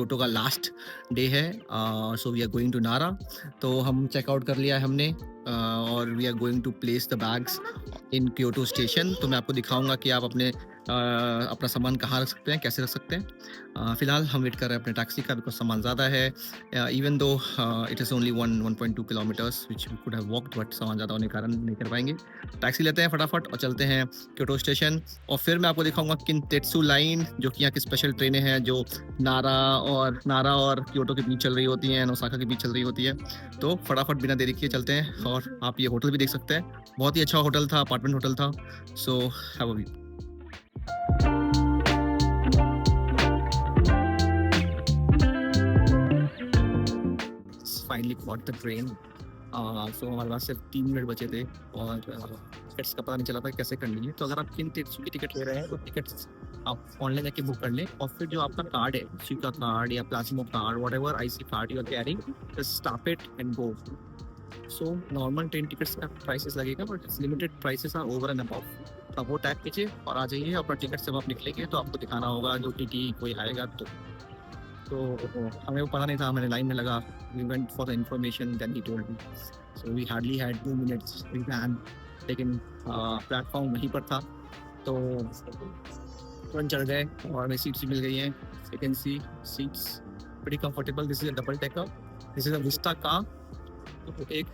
Kyoto का last day है। So we are going to Nara. तो हम चेकआउट कर लिया है हमने, और we are going to place the bags in Kyoto station. तो मैं आपको दिखाऊंगा कि आप अपना सामान कहाँ रख सकते हैं, कैसे रख सकते हैं। फिलहाल हम वेट कर रहे हैं अपने टैक्सी का, बिकॉज सामान ज़्यादा है। Even though it is only 1.2 kilometres which we could have walked, but सामान ज़्यादा होने के कारण नहीं कर पाएंगे। टैक्सी लेते हैं फटाफट और चलते हैं क्योटो स्टेशन। और फिर मैं आपको दिखाऊंगा किनटेत्सु लाइन, जो कि यहाँ की स्पेशल ट्रेनें हैं, जो नारा और क्योटो के बीच चल रही होती हैं, ओसाका के बीच चल रही होती है। तो फटाफट बिना देरी किए चलते हैं। और आप ये होटल भी देख सकते हैं, बहुत ही अच्छा होटल था, अपार्टमेंट होटल था। So have a view. Finally caught the train. So हमारे पास सिर्फ 3 मिनट बचे थे, और टिकट्स का पता नहीं चला था कैसे करनी है। तो अगर आप किनटेत्सु की टिकट ले रहे हैं तो टिकट्स आप ऑनलाइन जाके बुक कर लें, और फिर जो आपका कार्ड है, शिका कार्ड या प्लाज्मो card, whatever IC card you are carrying, just stop it and go. So normal train tickets का प्राइसेस लगेगा, but limited prices are over and above. अब वो टैग कीजिए और आ जाइए। अपना टिकट जब आप निकलेंगे तो आपको दिखाना होगा जो टीटी कोई आएगा तो हमें वो पता नहीं था, मैंने लाइन में लगा। We went for the information, then he told me. So we hardly had 2 minutes we van, लेकिन प्लेटफॉर्म वहीं पर था। तो तुरंत चढ़ गए और हमें सीट्स मिल गई हैं। You can C seats pretty comfortable. This is a double decker, this is a Vista car. तो एक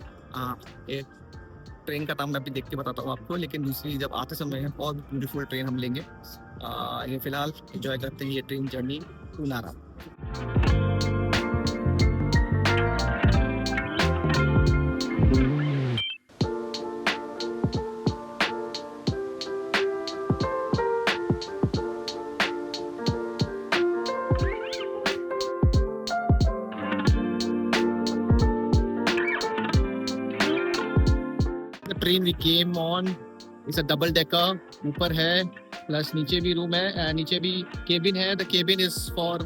ट्रेन का नाम मैं अभी देख के बताता हूँ आपको, लेकिन दूसरी जब आते समय है और ब्यूटीफुल ट्रेन हम लेंगे। ये फिलहाल एंजॉय करते हैं ये train journey to Nara. Train we came on is a double decker. ऊपर है प्लस नीचे भी रूम है, नीचे भी केबिन है। The cabin is for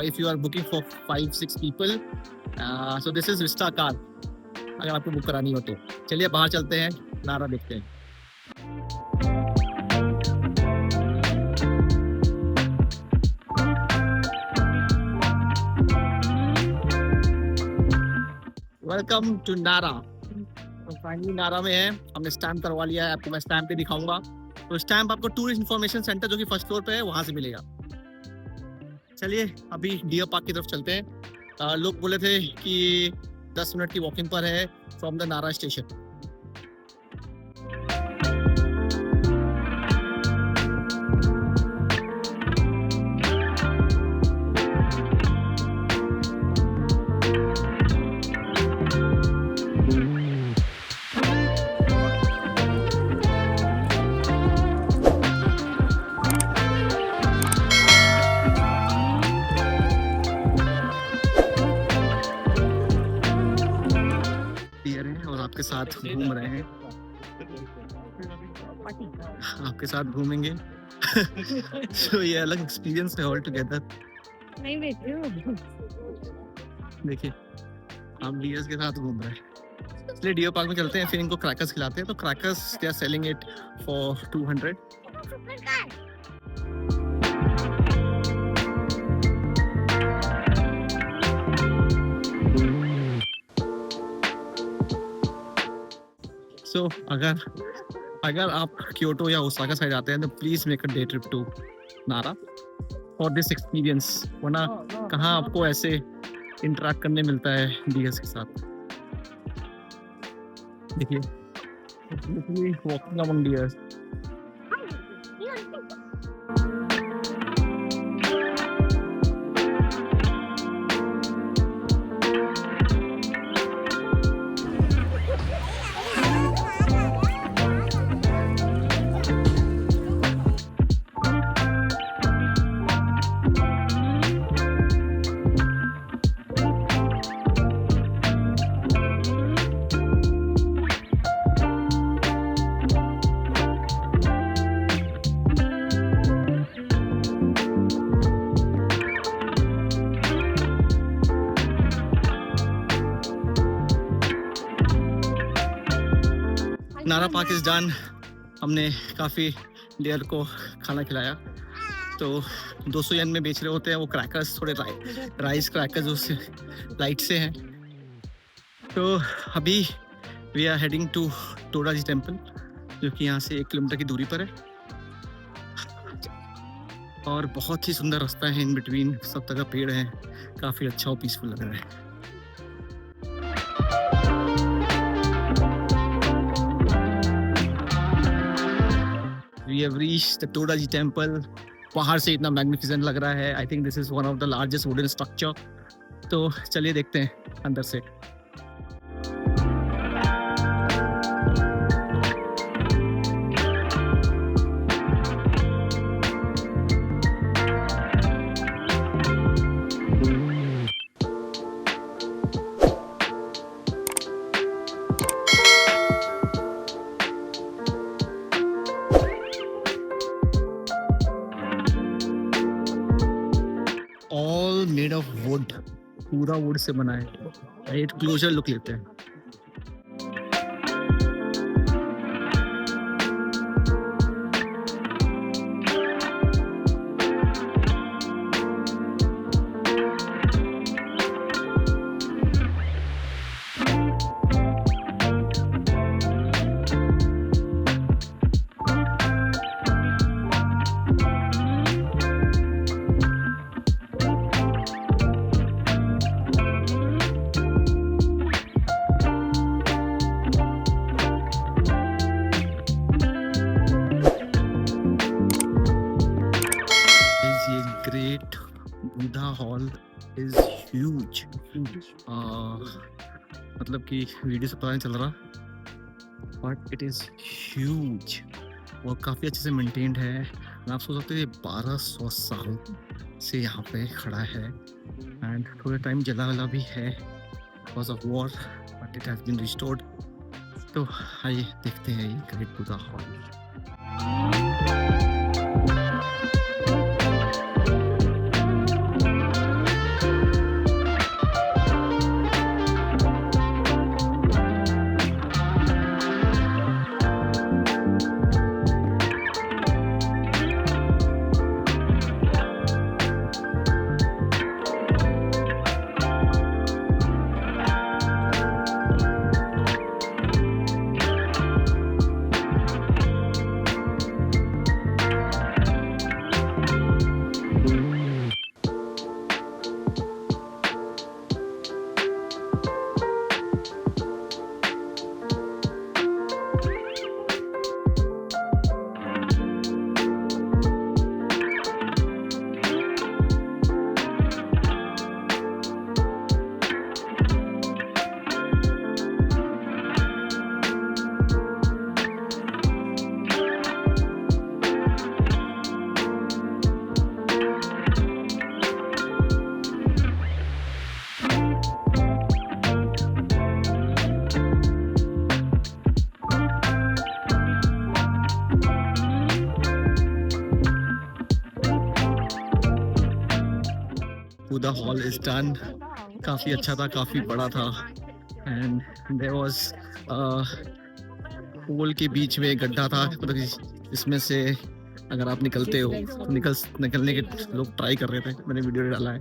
if you are booking for 5-6 people. So this is vista car, अगर आपको बुक करानी हो तो। चलिए बाहर चलते हैं, नारा देखते हैं। Welcome to Nara. तो फाइनली नारा में है, हमने स्टैम्प करवा लिया है। आपको मैं स्टैम्प पे दिखाऊंगा। तो स्टैम्प आपको टूरिस्ट इन्फॉर्मेशन सेंटर, जो कि फर्स्ट फ्लोर पे है, वहां से मिलेगा। चलिए अभी डियर पार्क की तरफ चलते हैं। लोग बोले थे कि 10 मिनट की वॉकिंग पर है फ्रॉम द नारा स्टेशन। डियर हैं और आपके साथ घूम रहे हैं, आपके साथ घूमेंगे। तो ये अलग एक्सपीरियंस है ऑल टुगेदर। नहीं बेच रही हूँ। देखिए हम डियर्स के साथ घूम रहे हैं। इसलिए डियर पार्क में चलते हैं, फिर इनको क्रैकर्स खिलाते हैं। तो crackers they are selling it for 200। So अगर आप क्योटो या ओसाका साइड आते हैं तो please make a day trip to Nara for this experience. वरना कहाँ आपको ऐसे इंटरेक्ट करने मिलता है डियर्स के साथ। देखिए वॉकिंग अमंग डियर्स। नारा पार्क इज डन। हमने काफ़ी डियर को खाना खिलाया। तो 200 येन में बेच रहे होते हैं वो क्रैकर्स, थोड़े राइस क्रैकर्स उससे लाइट से हैं। तो अभी we are heading to Toda ji temple, जो कि यहाँ से 1 किलोमीटर की दूरी पर है, और बहुत ही सुंदर रास्ता है इन बिटवीन, सब तरह पेड़ हैं, काफ़ी अच्छा और पीसफुल लग रहा है। We have reached the Toda Ji temple. बाहर से इतना मैग्निफिसेंट लग रहा है। I think this is one of the largest wooden structure. तो चलिए देखते हैं अंदर से। ऑल मेड ऑफ वुड, पूरा वुड से बना है। एक क्लोजर लुक लेते हैं। Great Buddha hall is huge. मतलब कि वीडियो से पता नहीं चल रहा, बट इट इज ह्यूज और काफ़ी अच्छे से मेंटेन्ड है। आप सोच सकते हो ये 1200 साल से यहाँ पे खड़ा है, एंड थोड़ा टाइम जला वाला भी है because of war, but it has been restored. तो आइए देखते हैं ये great Buddha hall. Buddha hall is done. काफ़ी अच्छा था, काफ़ी बड़ा था, एंड देयर वाज पोल के बीच में एक गड्ढा था, मतलब इसमें से अगर आप निकलते हो तो निकलने के लोग ट्राई कर रहे थे, मैंने वीडियो डाला है।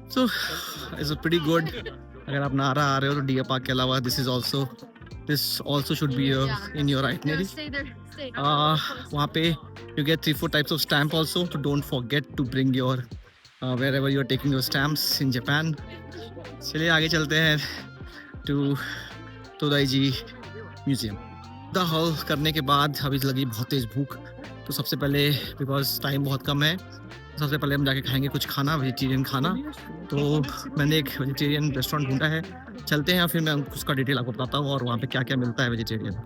So it's pretty good. अगर आप नारा आ रहे हो तो डियर पार्क के अलावा this also should be in your itinerary. वहाँ पे you get 3-4 types of stamp also, तो don't forget to bring your wherever you are taking your stamps in Japan। चलिए आगे चलते हैं टू तोदाई-जी म्यूजियम। बुद्धा हॉल करने के बाद अभी लगी बहुत तेज़ भूख, तो सबसे पहले बिकॉज टाइम बहुत कम है, सबसे पहले हम जाके खाएंगे कुछ खाना, वेजिटेरियन खाना। तो मैंने एक वेजिटेरियन रेस्टोरेंट ढूंढा है, चलते हैं, फिर मैं उसका डिटेल आपको बताता हूँ और वहाँ पे क्या क्या मिलता है vegetarian.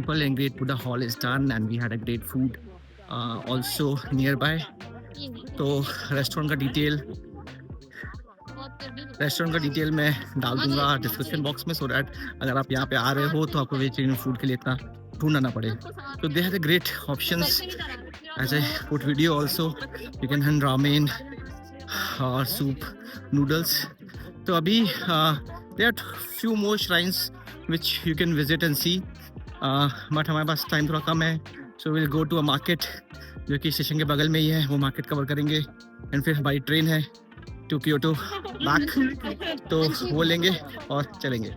temple and great Buddha hall is done, and we had a great food also nearby. तो रेस्टोरेंट का डिटेल मैं डाल दूंगा डिस्क्रिप्शन बॉक्स में, सो दैट अगर आप यहाँ पे आ रहे हो तो आपको वेजिटेरियन फूड के लिए इतना ढूंढना ना पड़े. तो they have great options. As I put video also, you can have ramen और सूप, नूडल्स. तो अभी they are few more shrines which you can visit and see, but हमारे पास टाइम थोड़ा कम है. So will go to a market जो कि स्टेशन के बगल में ही है, वो मार्केट कवर करेंगे. एंड फिर हमारी ट्रेन है टू क्योटो बैक, तो वो लेंगे और चलेंगे.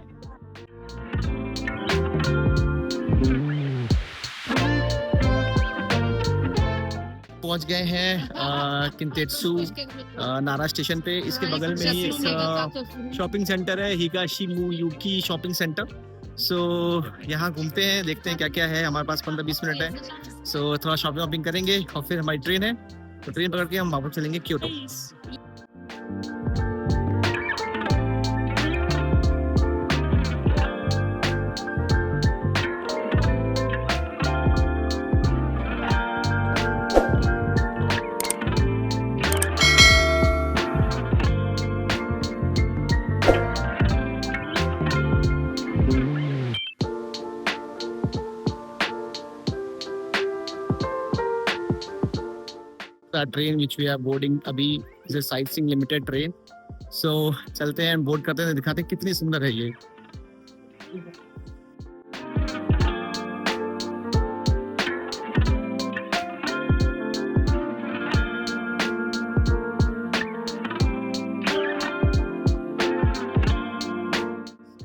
पहुंच गए हैं किंतेत्सु नारा स्टेशन पे. इसके बगल में ही एक शॉपिंग सेंटर है, हिगाशिमुयुकी शॉपिंग सेंटर. सो यहाँ घूमते हैं, देखते हैं क्या क्या है. हमारे पास 15-20 मिनट है. सो थोड़ा शॉपिंग वॉपिंग करेंगे और फिर हमारी ट्रेन है, तो ट्रेन पकड़ के हम वापस चलेंगे Kyoto. Train which we are boarding अभी is a sightseeing limited train. So चलते हैं, बोर्ड करते हैं, दिखाते हैं कितनी सुंदर है ये.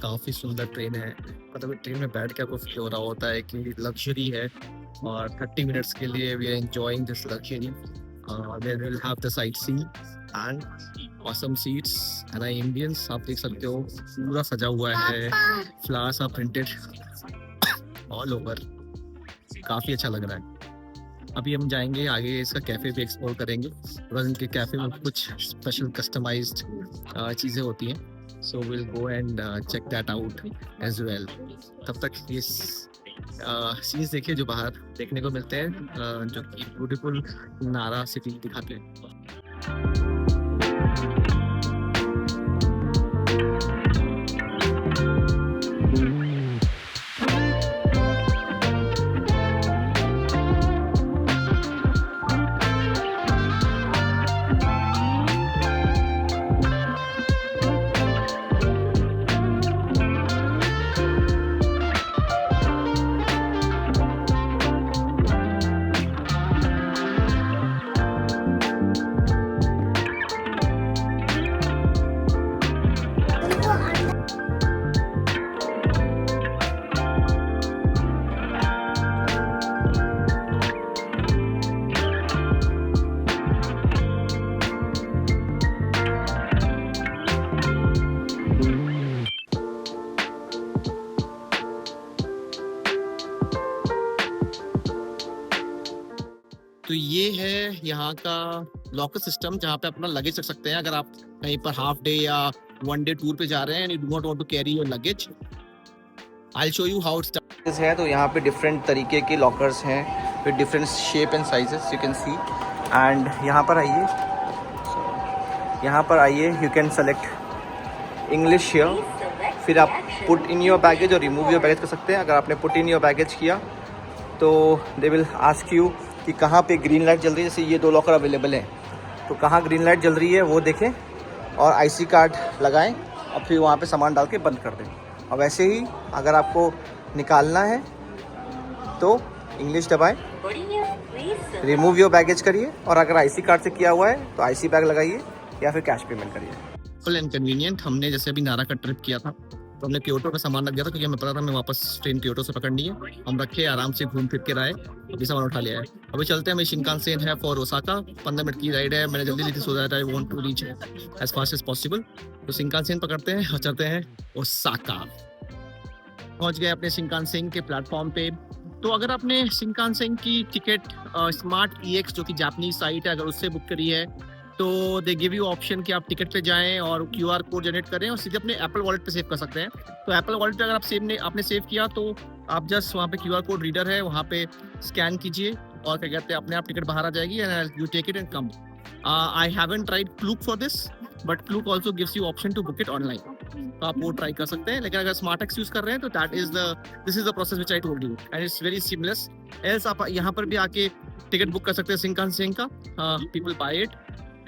काफी सुंदर ट्रेन है. मतलब ट्रेन में बैठ के आपको फील हो रहा होता है कि लग्जरी है, और 30 मिनट्स के लिए we are enjoying this luxury. Where we'll have the sightseeing and awesome seats and ambience. आप देख सकते हो पूरा सजा हुआ है, flowers are printed all over. काफ़ी अच्छा लग रहा है. अभी हम जाएंगे आगे, इसका कैफ़े भी एक्सप्लोर करेंगे, बिकॉज इनके कैफ़े में कुछ स्पेशल कस्टमाइज्ड चीज़ें होती हैं. So will go and check that out as well. तब तक ये सीन्स देखिए जो बाहर देखने को मिलते हैं, जो कि ब्यूटीफुल नारा सिटी दिखाते हैं. तो ये है यहाँ का लॉकर सिस्टम, जहाँ पे अपना लगेज रख सकते हैं. अगर आप कहीं पर हाफ डे या 1 डे टूर पे जा रहे हैं, you do not want to carry your luggage, I will show you how it's है. तो यहाँ पे डिफरेंट तरीके के लॉकर्स हैं with different shape and sizes, you can see. And यहाँ पर आइए, you can select English here. फिर आप पुट इन योर बैगेज और रिमूव योर बैगेज कर सकते हैं. अगर आपने पुट इन योर बैगेज किया तो दे विल आस्क यू कि कहाँ पे ग्रीन लाइट जल रही है. जैसे ये 2 लॉकर अवेलेबल हैं, तो कहाँ ग्रीन लाइट जल रही है वो देखें और आईसी कार्ड लगाएं और फिर वहाँ पे सामान डाल के बंद कर दें. और वैसे ही अगर आपको निकालना है तो इंग्लिश दबाएं, रिमूव योर बैगेज करिए, और अगर आईसी कार्ड से किया हुआ है तो आईसी बैग लगाइए या फिर कैश पेमेंट करिए. Full and convenient. हमने जैसे अभी नारा का ट्रिप किया था तो हमने क्योटो का सामान लग गया था, क्योंकि हमें पता था हमें वापस ट्रेन क्योटो से पकड़नी है. हम रखे, आराम से घूम फिर के आए, अभी सामान उठा लिया है. अभी चलते हैं. हमें शिनकानसेन है फॉर ओसाका, 15 मिनट की राइड है. मैंने जल्दी ली थी, so that I want to reach as fast as possible. तो शिनकानसेन पकड़ते हैं और चलते हैं ओसाका. पहुंच गए अपने शिनकानसेन के प्लेटफॉर्म पे. तो अगर आपने शिनकानसेन की टिकट स्मार्ट EX जो कि जापानीज साइट है, अगर उससे बुक करी है तो दे गिव यू ऑप्शन कि आप टिकट पे जाएं और क्यूआर कोड जनरेट करें और सीधे अपने एप्पल वॉलेट पे सेव कर सकते हैं। तो एप्पल वॉलेट पे अगर आपने सेव किया तो आप जस्ट वहाँ पे क्यूआर कोड रीडर है, वहाँ पे स्कैन कीजिए और क्या कहते हैं अपने आप टिकट बाहर आ जाएगी and you take it and come. I haven't tried Klook for this, but Klook also gives you option to book it online, तो आप वो ट्राई कर सकते हैं। लेकिन अगर स्मार्टएक्स यूज कर रहे हैं तो this is the process which I told you and it's very seamless. Else आप यहाँ पर भी आके टिकट बुक कर सकते हैं शिंकानसेन का, people buy it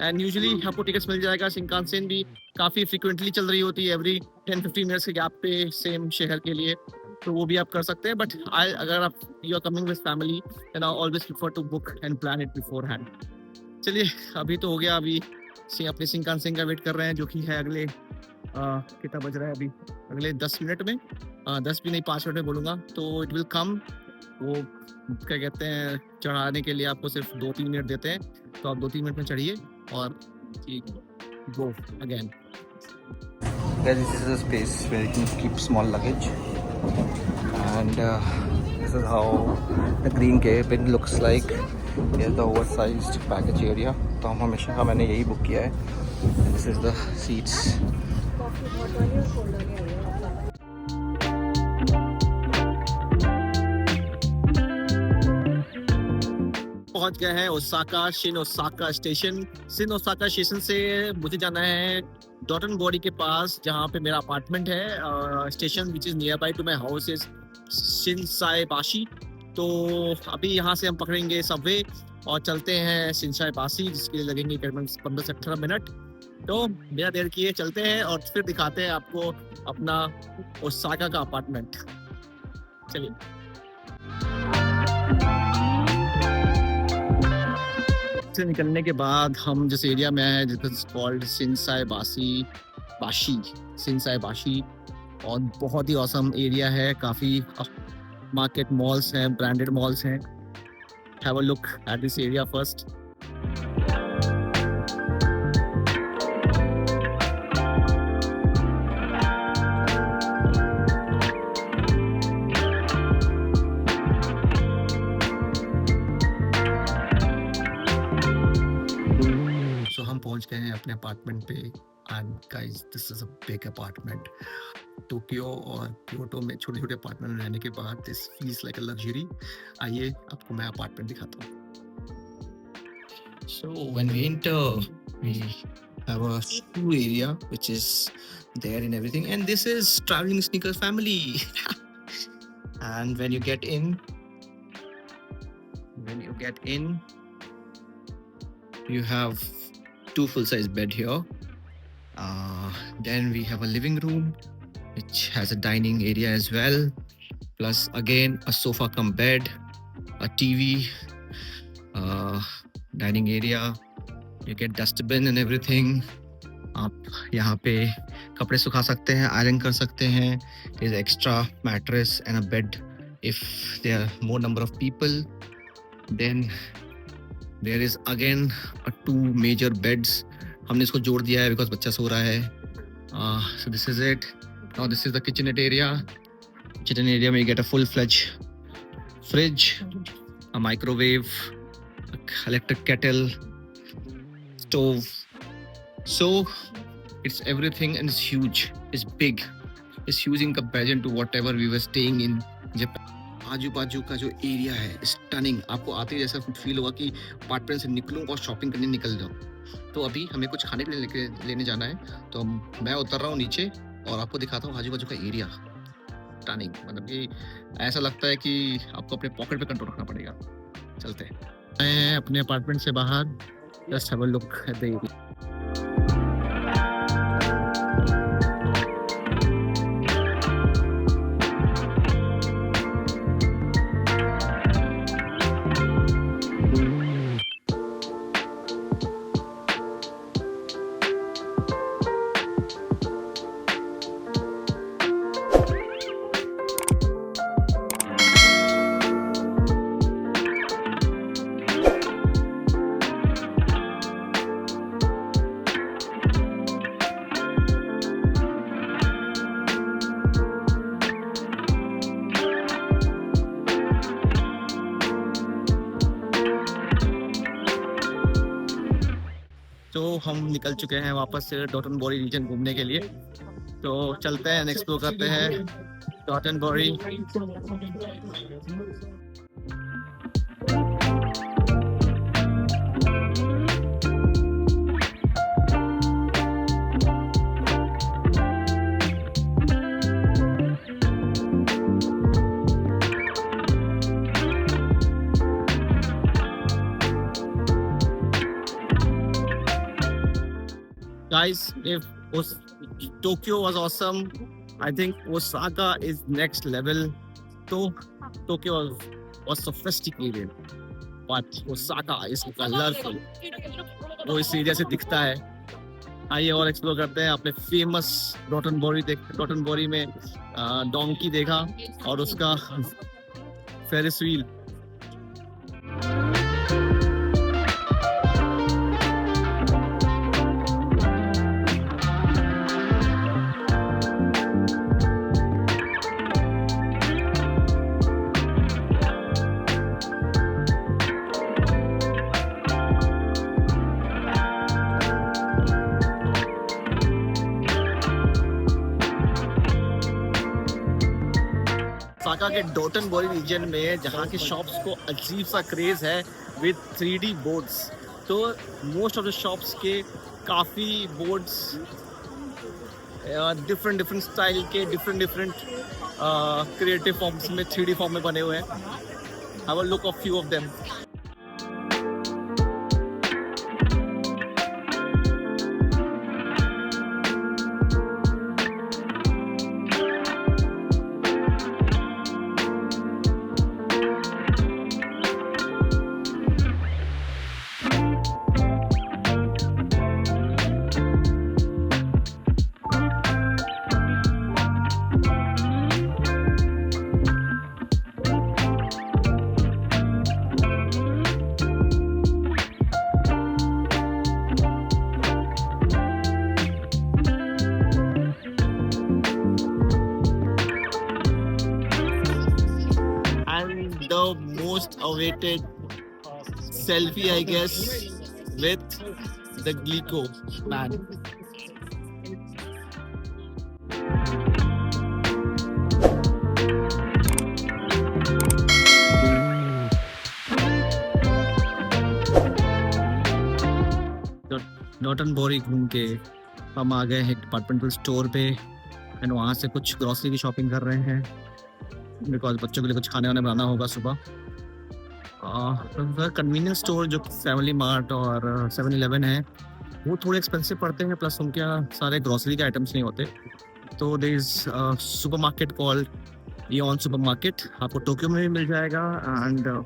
and usually आपको टिकट्स मिल जाएगा। शिंकानसेन भी काफ़ी फ्रिक्वेंटली चल रही होती है, एवरी 10-15 मिनट्स के गैप पे सेम शहर के लिए, तो वो भी आप कर सकते हैं। बट अगर आप you are coming with family then I always prefer to book and plan it beforehand. चलिए अभी तो हो गया, अभी अपने शिंकानसेन का वेट कर रहे हैं जो कि है अगले कितना बज रहा है अभी, अगले 10 मिनट में, 10 भी नहीं 5 मिनट में बोलूँगा, तो इट विल कम। वो क्या कहते हैं चढ़ाने के लिए आपको सिर्फ 2-3 मिनट देते हैं, तो आप 2-3 मिनट में चढ़िए और go again. Guys, this is a space where you can keep small luggage, and this is how the green cabin looks like. Here's the oversized baggage area. तो हम हमेशा मैंने यही बुक किया है। This is the seats. पहुंच गए हैं Osaka Shin Osaka station. Shin Osaka station से मुझे जाना है डॉटनबोरी के पास जहाँ पे मेरा अपार्टमेंट है। Station which is nearby to my house is Shinsaibashi. तो अभी यहाँ से हम पकड़ेंगे सबवे और चलते हैं शिनसाएबाशी, जिसके लिए लगेंगे करीबन 15 से 18 मिनट। तो बिना देर किए चलते हैं और फिर दिखाते हैं आपको अपना ओसाका का अपार्टमेंट। चलिए। से निकलने के बाद हम जिस एरिया में हैं जिस कॉल्ड शिनसाएबाशी और बहुत ही औसम एरिया है, काफ़ी मार्केट मॉल्स हैं, ब्रांडेड मॉल्स हैं। Have a look at this area first. हम पहुंच गए हैं अपने अपार्टमेंट पे and guys this is a big apartment. Tokyo और क्योटो में छोटे छोटे अपार्टमेंट में रहने के बाद this feels like a luxury. आइए आपको मैं अपार्टमेंट दिखाता हूँ। So when we enter we have a shoe area which is there in everything and this is travelling sneakers family. And when you get in you have 2 full-size bed here. Then we have a living room which has a dining area as well, plus again a sofa cum bed, a TV, dining area. You get dustbin and everything. आप यहाँ पे कपड़े सुखा सकते हैं, iron कर सकते हैं. There's extra mattress and a bed if there are more number of people. Then there is again a 2 major beds. हमने इसको जोड़ दिया है because बच्चा सो रहा है. So this is it. Now this is the kitchenette area. Kitchen area में you get a full-fledged fridge, a microwave, electric kettle, stove. So it's everything and it's huge. It's big. It's huge in comparison to whatever we were staying in Japan. आजू बाजू का जो area है stunning, आपको आते ही जैसा feel होगा कि अपार्टमेंट से निकलूं और शॉपिंग करने निकल जाऊं। तो अभी हमें कुछ खाने के लिए लेने जाना है, तो मैं उतर रहा हूँ नीचे और आपको दिखाता हूँ आजू बाजू का एरिया। स्टनिंग, मतलब कि ऐसा लगता है कि आपको अपने पॉकेट पे कंट्रोल रखना पड़ेगा। चलते हैं मैं अपने अपार्टमेंट से बाहर, just have a look at the area. हम निकल चुके हैं वापस से डोटनबोरी रीजन घूमने के लिए। तो चलते हैं, एक्सप्लोर करते हैं Dotonbori. Guys, if Tokyo was awesome, I think Osaka is next level. So Tokyo was sophisticated, but Osaka is colorful. वो इस एरिया से दिखता है। आइए और एक्सप्लोर करते हैं। आपने फेमस डोटनबोरी में डोंकी देखा और उसका फेरिस व्हील। ओसाका के डोटनबोरी रीजन में जहाँ की शॉप्स को अजीब सा क्रेज है विद 3D बोर्ड्स। तो मोस्ट ऑफ द शॉप्स के काफ़ी बोर्ड्स डिफरेंट स्टाइल के डिफरेंट क्रिएटिव फॉर्म्स में 3D फॉर्म में बने हुए हैं। Have a look of few of them. The most awaited selfie, I guess, with the Glico man. Dotonbori घूम के हम आ गए हैं डिपार्टमेंटल स्टोर पे एंड वहाँ से कुछ ग्रॉसरी की शॉपिंग कर रहे हैं बिकॉज बच्चों के लिए कुछ खाने वाने बनाना होगा सुबह। कन्वीनियंस स्टोर जो फैमिली मार्ट और 7-Eleven है वो थोड़े एक्सपेंसिव पड़ते हैं, प्लस उनके यहाँ सारे ग्रॉसरी के आइटम्स नहीं होते। तो there is supermarket called Aeon supermarket, आपको टोक्यो में भी मिल जाएगा एंड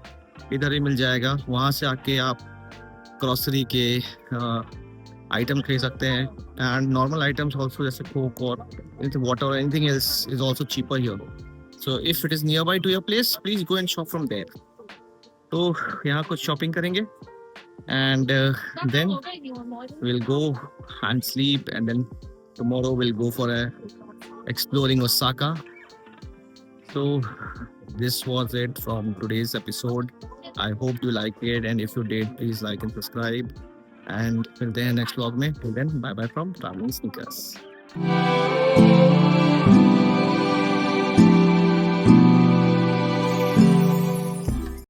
इधर ही मिल जाएगा। वहाँ से आके आप ग्रॉसरी के आइटम खरीद सकते हैं एंड नॉर्मल आइटम्स ऑल्सो जैसे कोक और वाटर और anything else is also cheaper here. So if it is nearby to your place, please go and shop from there. तो यहाँ कुछ शॉपिंग करेंगे and then we'll go and sleep and then tomorrow we'll go for a exploring Osaka. So this was it from today's episode. I hope you liked it and if you did, please like and subscribe. And till then next vlog में, till then bye bye from Traveling Sneakers.